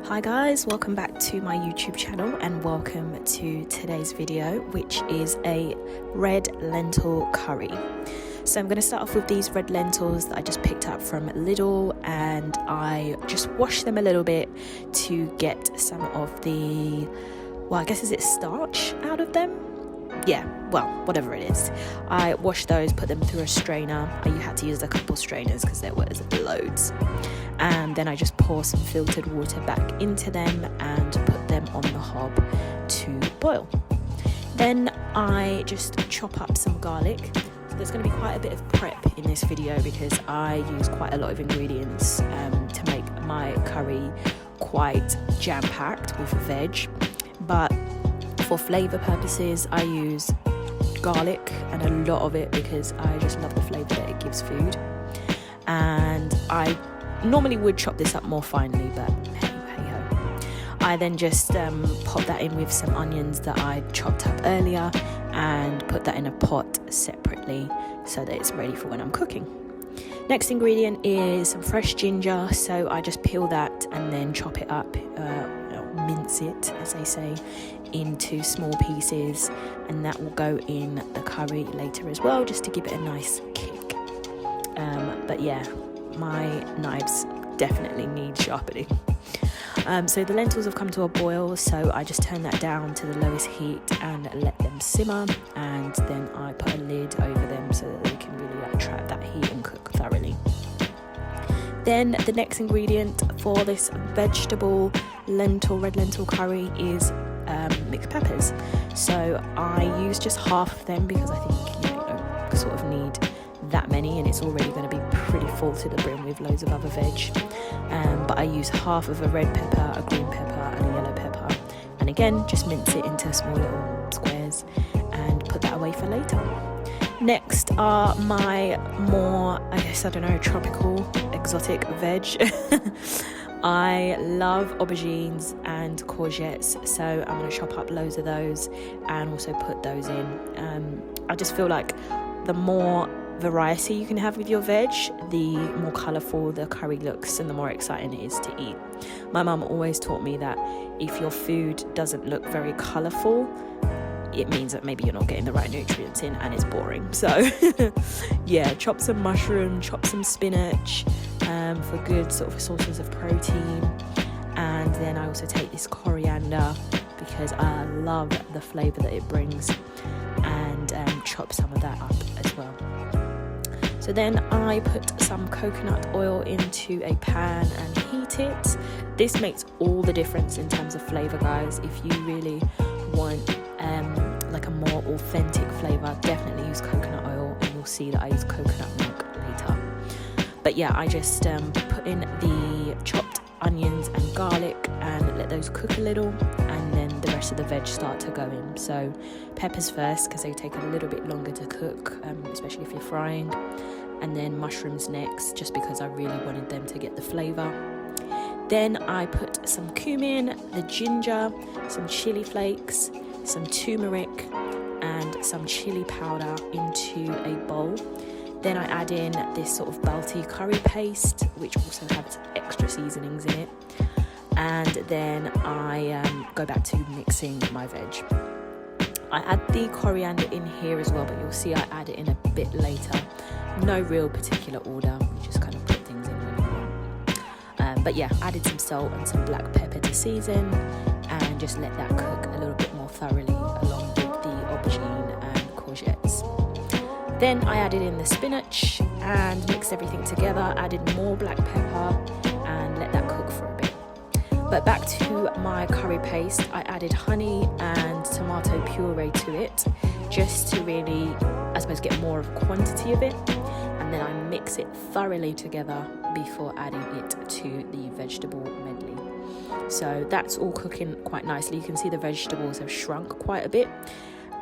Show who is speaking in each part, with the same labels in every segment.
Speaker 1: Hi guys, welcome back to my YouTube channel and welcome to today's video, which is a red lentil curry. So I'm going to start off with these red lentils that I just picked up from Lidl, and I just washed them a little bit to get some of the, well, I guess is it starch out of them? Yeah, well, whatever it is. I washed those, put them through a strainer. You had to use a couple strainers because there was loads. And then I just pour some filtered water back into them and put them on the hob to boil. Then I just chop up some garlic. So there's going to be quite a bit of prep in this video because I use quite a lot of ingredients to make my curry quite jam-packed with veg. But for flavour purposes, I use garlic and a lot of it because I just love the flavour that it gives food. And I normally would chop this up more finely, but hey ho. I then just pop that in with some onions that I chopped up earlier and put that in a pot separately so that it's ready for when I'm cooking. Next ingredient is some fresh ginger, so I just peel that and then chop it up, mince it as they say, into small pieces, and that will go in the curry later as well, just to give it a nice kick. But yeah, my knives definitely need sharpening. So the lentils have come to a boil, so I just turn that down to the lowest heat and let them simmer, and then I put a lid over them so that they can really trap that heat and cook thoroughly. Then the next ingredient for this vegetable red lentil curry is mixed peppers. So I use just half of them because I think you don't sort of need that many, and it's already going to be pretty full to the brim with loads of other veg. But I use half of a red pepper, a green pepper and a yellow pepper, and again just mince it into small little squares and put that away for later. Next are my more, tropical, exotic veg. I love aubergines and courgettes, so I'm going to chop up loads of those and also put those in. I just feel like the more variety you can have with your veg, the more colourful the curry looks and the more exciting it is to eat. My mum always taught me that if your food doesn't look very colourful, it means that maybe you're not getting the right nutrients in and it's boring. So yeah, chop some mushroom, chop some spinach for good sort of sources of protein. And then I also take this coriander because I love the flavour that it brings, and chop some of that up as well. So then I put some coconut oil into a pan and heat it. This makes all the difference in terms of flavour, guys. If you really want like a more authentic flavour, definitely use coconut oil, and you'll see that I use coconut milk later. But yeah, I just put in the chopped onions and garlic and let those cook a little, and then the rest of the veg start to go in. So peppers first because they take a little bit longer to cook, especially if you're frying, and then mushrooms next just because I really wanted them to get the flavour. Then I put some cumin, the ginger, some chilli flakes, some turmeric and some chili powder into a bowl. Then I add in this sort of balti curry paste, which also has extra seasonings in it. And then I go back to mixing my veg. I add the coriander in here as well, but you'll see I add it in a bit later. No real particular order, you just kind of put things in when you want. But yeah, added some salt and some black pepper to season, and just let that cook a little bit more thoroughly along with the aubergine and courgettes. Then I added in the spinach and mixed everything together, added more black pepper and let that cook for a bit. But back to my curry paste, I added honey and tomato puree to it just to really, I suppose, get more of a quantity of it. And then I mix it thoroughly together before adding it to the vegetable medley. So that's all cooking quite nicely. You can see the vegetables have shrunk quite a bit,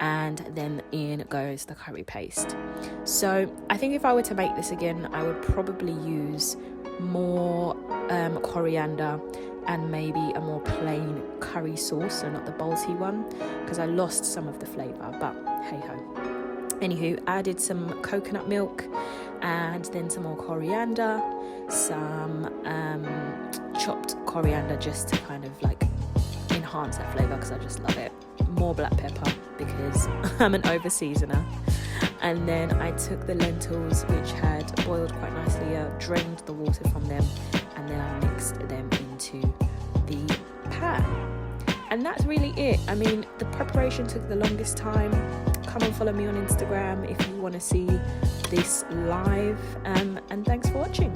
Speaker 1: and then in goes the curry paste. So I think if I were to make this again, I would probably use more coriander and maybe a more plain curry sauce, so not the balti one, because I lost some of the flavour, but hey ho. Anywho, added some coconut milk and then some more coriander, some chopped coriander just to kind of like enhance that flavour because I just love it. More black pepper because I'm an over seasoner. And then I took the lentils, which had boiled quite nicely, drained the water from them, and then I mixed them into the pan. And that's really it. I mean, the preparation took the longest time. Come and follow me on Instagram if you want to see this live, and thanks for watching.